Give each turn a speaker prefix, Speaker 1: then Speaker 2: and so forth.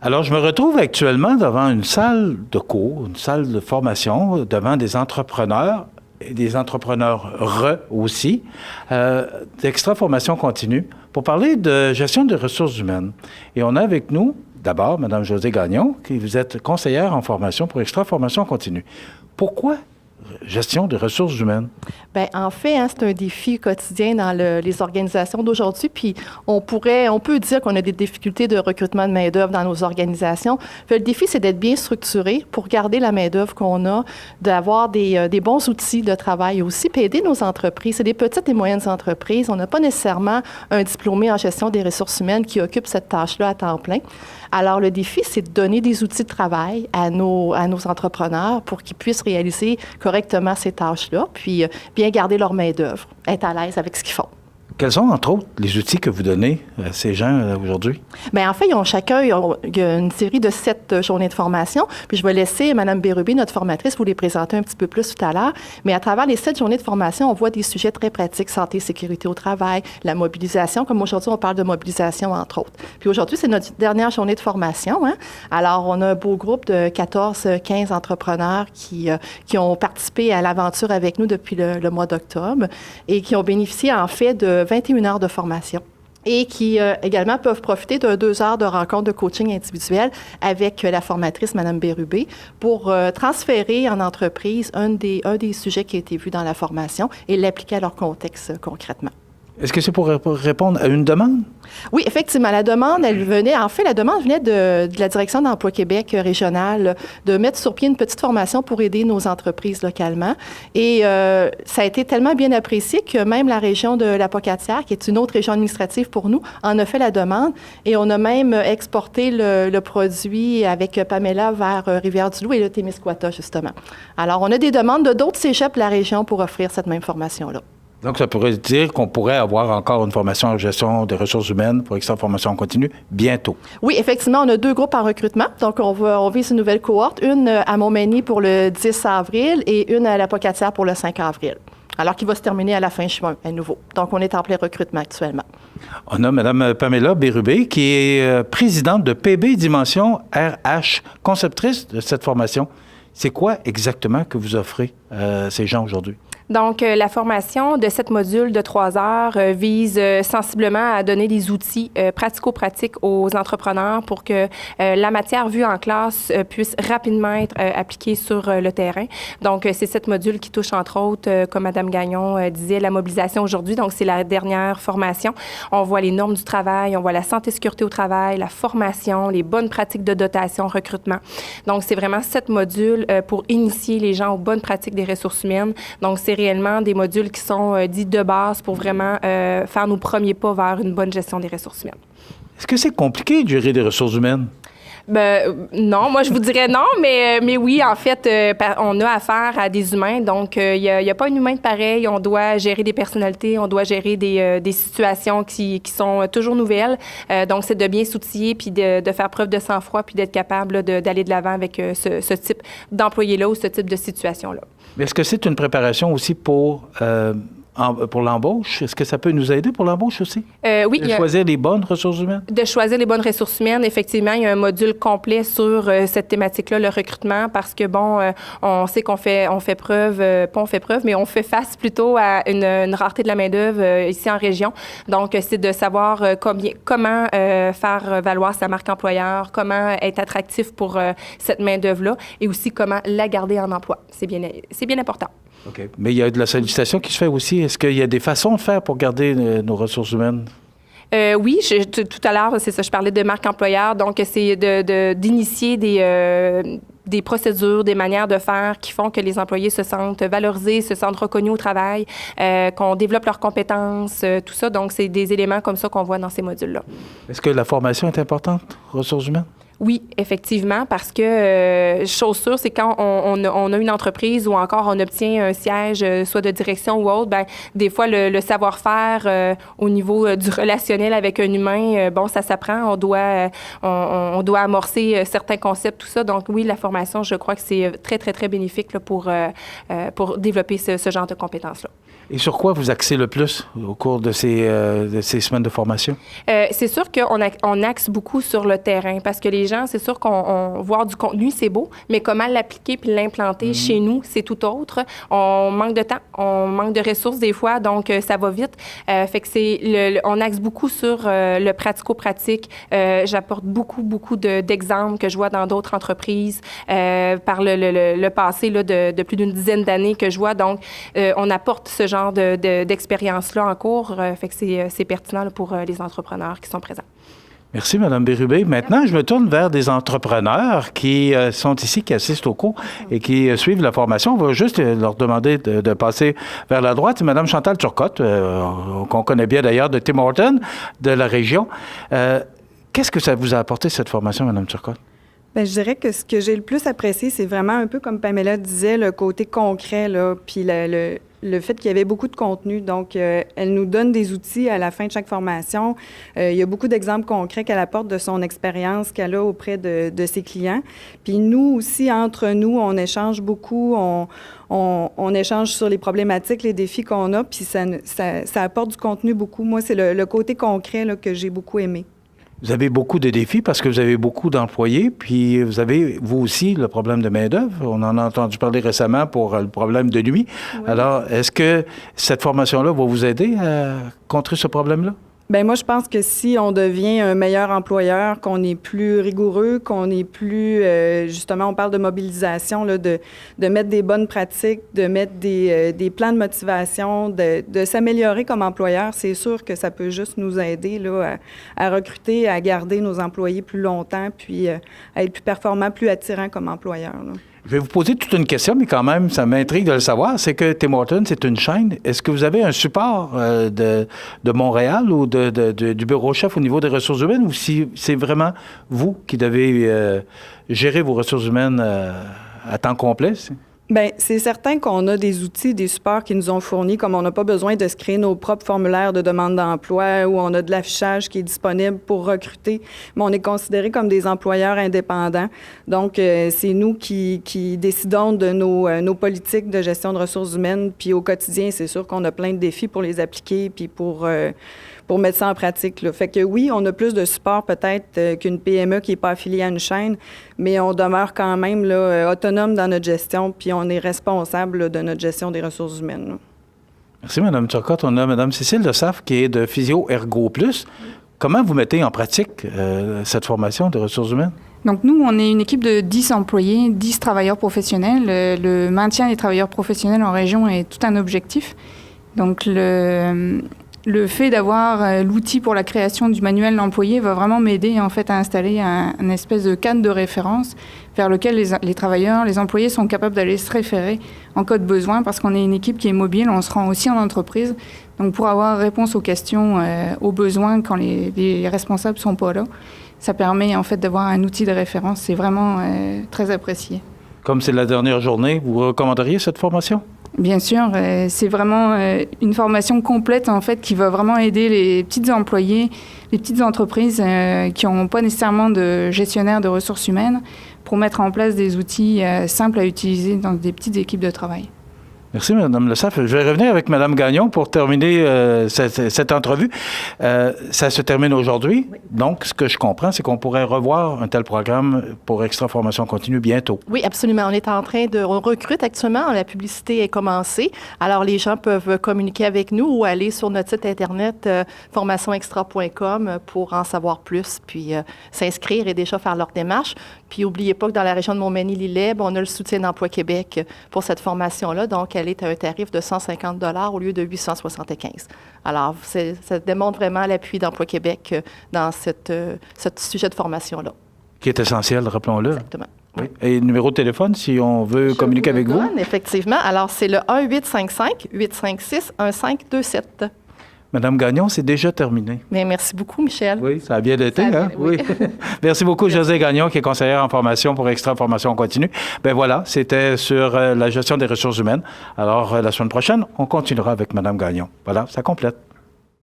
Speaker 1: Alors, je me retrouve actuellement devant une salle de cours, une salle de formation, devant des entrepreneurs et des entrepreneurs aussi, d'Extra Formation Continue, pour parler de gestion des ressources humaines. Et on a avec nous, d'abord, Mme Josée Gagnon, qui vous êtes conseillère en formation pour Extra Formation Continue. Pourquoi gestion des ressources humaines?
Speaker 2: Bien, en fait, c'est un défi quotidien dans les organisations d'aujourd'hui. Puis, on peut dire qu'on a des difficultés de recrutement de main-d'œuvre dans nos organisations. Fait, le défi, c'est d'être bien structuré pour garder la main-d'œuvre qu'on a, d'avoir des bons outils de travail aussi, puis aider nos entreprises. C'est des petites et moyennes entreprises. On n'a pas nécessairement un diplômé en gestion des ressources humaines qui occupe cette tâche-là à temps plein. Alors, le défi, c'est de donner des outils de travail à nos entrepreneurs pour qu'ils puissent réaliser correctement ces tâches-là, puis bien garder leur main-d'œuvre, être à l'aise avec ce qu'ils font.
Speaker 1: Quels sont, entre autres, les outils que vous donnez à ces gens aujourd'hui?
Speaker 2: Bien, en fait, il y a une série de 7 journées de formation. Puis je vais laisser Mme Bérubé, notre formatrice, vous les présenter un petit peu plus tout à l'heure. Mais à travers les 7 journées de formation, on voit des sujets très pratiques, santé, sécurité au travail, la mobilisation. Comme aujourd'hui, on parle de mobilisation, entre autres. Puis aujourd'hui, c'est notre dernière journée de formation. Alors, on a un beau groupe de 14-15 entrepreneurs qui ont participé à l'aventure avec nous depuis le mois d'octobre et qui ont bénéficié, en fait, de 21 heures de formation et qui également peuvent profiter de 2 heures de rencontre de coaching individuel avec la formatrice, Mme Bérubé, pour transférer en entreprise un des sujets qui a été vu dans la formation et l'appliquer à leur contexte concrètement.
Speaker 1: Est-ce que c'est pour répondre à une demande?
Speaker 2: Oui, effectivement. La demande venait de la Direction d'Emploi Québec régionale de mettre sur pied une petite formation pour aider nos entreprises localement. Et ça a été tellement bien apprécié que même la région de la Pocatière, qui est une autre région administrative pour nous, en a fait la demande. Et on a même exporté le produit avec Pamela vers Rivière-du-Loup et le Témiscouata, justement. Alors, on a des demandes de d'autres cégeps de la région pour offrir cette même formation-là.
Speaker 1: Donc, ça pourrait dire qu'on pourrait avoir encore une formation en gestion des ressources humaines pour Extra Formation Continue bientôt. Oui,
Speaker 2: effectivement, on a 2 groupes en recrutement. Donc, on vise une nouvelle cohorte, une à Montmagny pour le 10 avril et une à la Pocatière pour le 5 avril. Alors qui va se terminer à la fin juin, à nouveau. Donc, on est en plein recrutement actuellement.
Speaker 1: On a Mme Pamela Bérubé, qui est présidente de PB Dimension RH, conceptrice de cette formation. C'est quoi exactement que vous offrez à ces gens aujourd'hui?
Speaker 3: Donc, la formation de 7 modules de 3 heures vise sensiblement à donner des outils pratico-pratiques aux entrepreneurs pour que la matière vue en classe puisse rapidement être appliquée sur le terrain. Donc, c'est 7 modules qui touchent, entre autres, comme Mme Gagnon disait, la mobilisation aujourd'hui. Donc, c'est la dernière formation. On voit les normes du travail, on voit la santé-sécurité au travail, la formation, les bonnes pratiques de dotation, recrutement. Donc, c'est vraiment 7 modules pour initier les gens aux bonnes pratiques des ressources humaines. Donc, c'est réellement des modules qui sont dits de base pour vraiment faire nos premiers pas vers une bonne gestion des ressources humaines.
Speaker 1: Est-ce que c'est compliqué de gérer des ressources humaines?
Speaker 3: Non, moi je vous dirais non, mais oui, en fait, on a affaire à des humains, donc il n'y a pas un humain de pareil. On doit gérer des personnalités, on doit gérer des situations qui sont toujours nouvelles. Donc, c'est de bien s'outiller, puis de faire preuve de sang-froid, puis d'être capable d'aller de l'avant avec ce type d'employé-là ou ce type de situation-là.
Speaker 1: Mais est-ce que c'est une préparation aussi pour l'embauche? Est-ce que ça peut nous aider pour l'embauche aussi?
Speaker 3: Oui.
Speaker 1: De choisir les bonnes ressources humaines?
Speaker 3: De choisir les bonnes ressources humaines, effectivement. Il y a un module complet sur cette thématique-là, le recrutement, parce que, on sait qu'on fait preuve, mais on fait face plutôt à une rareté de la main-d'œuvre ici en région. Donc, c'est de savoir comment faire valoir sa marque employeur, comment être attractif pour cette main-d'œuvre-là et aussi comment la garder en emploi. C'est bien important.
Speaker 1: OK. Mais il y a de la sollicitation qui se fait aussi. Est-ce qu'il y a des façons de faire pour garder nos ressources humaines?
Speaker 3: Oui, tout à l'heure, c'est ça, je parlais de marque employeur. Donc, c'est d'initier des procédures, des manières de faire qui font que les employés se sentent valorisés, se sentent reconnus au travail, qu'on développe leurs compétences, tout ça. Donc, c'est des éléments comme ça qu'on voit dans ces modules-là.
Speaker 1: Est-ce que la formation est importante, ressources humaines?
Speaker 3: Oui, effectivement, parce que, chose sûre, c'est quand on a une entreprise ou encore on obtient un siège, soit de direction ou autre, des fois, le savoir-faire au niveau du relationnel avec un humain, ça s'apprend. On doit amorcer certains concepts, tout ça. Donc, oui, la formation, je crois que c'est très, très, très bénéfique là, pour développer ce genre de compétences-là.
Speaker 1: Et sur quoi vous axez le plus au cours de ces semaines de formation?
Speaker 3: C'est sûr qu'on axe beaucoup sur le terrain parce que les gens, c'est sûr qu'on voir du contenu, c'est beau, mais comment l'appliquer puis l'implanter chez nous, c'est tout autre. On manque de temps, on manque de ressources des fois, donc ça va vite. Fait que on axe beaucoup sur le pratico-pratique. J'apporte beaucoup d'exemples que je vois dans d'autres entreprises par le passé là, de plus d'une dizaine d'années que je vois. Donc, on apporte ce genre d'expérience-là en cours. Fait que c'est pertinent là, pour les entrepreneurs qui sont présents.
Speaker 1: Merci, Mme Bérubé. Maintenant, je me tourne vers des entrepreneurs qui sont ici, qui assistent au cours et qui suivent la formation. On va juste leur demander de passer vers la droite. C'est Mme Chantal Turcotte, qu'on connaît bien d'ailleurs, de Tim Hortons, de la région. Qu'est-ce que ça vous a apporté, cette formation, Mme Turcotte?
Speaker 4: Bien, je dirais que ce que j'ai le plus apprécié, c'est vraiment un peu comme Pamela disait, le côté concret, là, puis le fait qu'il y avait beaucoup de contenu. Donc, elle nous donne des outils à la fin de chaque formation. Il y a beaucoup d'exemples concrets qu'elle apporte de son expérience qu'elle a auprès de ses clients. Puis nous aussi, entre nous, on échange beaucoup, on échange sur les problématiques, les défis qu'on a, puis ça apporte du contenu beaucoup. Moi, c'est le côté concret là, que j'ai beaucoup aimé.
Speaker 1: Vous avez beaucoup de défis parce que vous avez beaucoup d'employés, puis vous avez, vous aussi, le problème de main-d'œuvre. On en a entendu parler récemment pour le problème de nuit. Oui. Alors, est-ce que cette formation-là va vous aider à contrer ce problème-là?
Speaker 4: Bien, moi, je pense que si on devient un meilleur employeur, qu'on est plus rigoureux, qu'on est plus, justement, on parle de mobilisation, là, de mettre des bonnes pratiques, de mettre des plans de motivation, de s'améliorer comme employeur, c'est sûr que ça peut juste nous aider là, à recruter, à garder nos employés plus longtemps, puis à être plus performants, plus attirants comme employeur, là.
Speaker 1: Je vais vous poser toute une question, mais quand même, ça m'intrigue de le savoir. C'est que Tim Hortons, c'est une chaîne. Est-ce que vous avez un support de Montréal ou du bureau chef au niveau des ressources humaines, ou si c'est vraiment vous qui devez gérer vos ressources humaines à temps complet?
Speaker 4: Bien, c'est certain qu'on a des outils, des supports qui nous ont fournis, comme on n'a pas besoin de se créer nos propres formulaires de demande d'emploi ou on a de l'affichage qui est disponible pour recruter, mais on est considérés comme des employeurs indépendants. Donc, c'est nous qui décidons de nos politiques de gestion de ressources humaines. Puis au quotidien, c'est sûr qu'on a plein de défis pour les appliquer puis pour mettre ça en pratique, là. Fait que oui, on a plus de support peut-être qu'une PME qui n'est pas affiliée à une chaîne, mais on demeure quand même là, autonome dans notre gestion, puis on est responsable là, de notre gestion des ressources humaines, là.
Speaker 1: Merci, Mme Turcotte. On a Mme Cécile Dessaf qui est de Physio Ergo Plus. Comment vous mettez en pratique cette formation de ressources humaines?
Speaker 5: Donc nous, on est une équipe de 10 employés, 10 travailleurs professionnels. Le maintien des travailleurs professionnels en région est tout un objectif. Donc le fait d'avoir l'outil pour la création du manuel d'employé va vraiment m'aider en fait à installer un espèce de cadre de référence vers lequel les travailleurs, les employés sont capables d'aller se référer en cas de besoin parce qu'on est une équipe qui est mobile, on se rend aussi en entreprise. Donc pour avoir réponse aux questions, aux besoins quand les responsables ne sont pas là, ça permet en fait d'avoir un outil de référence. C'est vraiment très apprécié.
Speaker 1: Comme c'est la dernière journée, vous recommanderiez cette formation?
Speaker 5: Bien sûr, c'est vraiment une formation complète en fait qui va vraiment aider les petits employés, les petites entreprises qui n'ont pas nécessairement de gestionnaire de ressources humaines pour mettre en place des outils simples à utiliser dans des petites équipes de travail.
Speaker 1: Merci, Mme Lessaf. Je vais revenir avec Mme Gagnon pour terminer cette entrevue. Ça se termine aujourd'hui. Oui. Donc, ce que je comprends, c'est qu'on pourrait revoir un tel programme pour Extra Formation Continue bientôt.
Speaker 2: Oui, absolument. On recrute actuellement. La publicité est commencée. Alors, les gens peuvent communiquer avec nous ou aller sur notre site Internet formationextra.com pour en savoir plus, puis s'inscrire et déjà faire leur démarche. Puis, n'oubliez pas que dans la région de Montmagny-Lillet, on a le soutien d'Emploi Québec pour cette formation-là. Donc, elle est à un tarif de 150 $ au lieu de 875. Alors, ça démontre vraiment l'appui d'Emploi Québec dans ce sujet de formation-là. Qui est essentiel, rappelons-le. Exactement. Oui. Et le numéro de téléphone, si on veut communiquer avec vous? Effectivement. Alors, c'est le 1-855-856-1527. Madame Gagnon, c'est déjà terminé. Bien, merci beaucoup, Michel. Oui, ça a bien été, hein? Oui. Merci beaucoup, Josée Gagnon, qui est conseillère en formation pour Extra Formation Continue. Bien voilà, c'était sur la gestion des ressources humaines. Alors, la semaine prochaine, on continuera avec Madame Gagnon. Voilà, ça complète.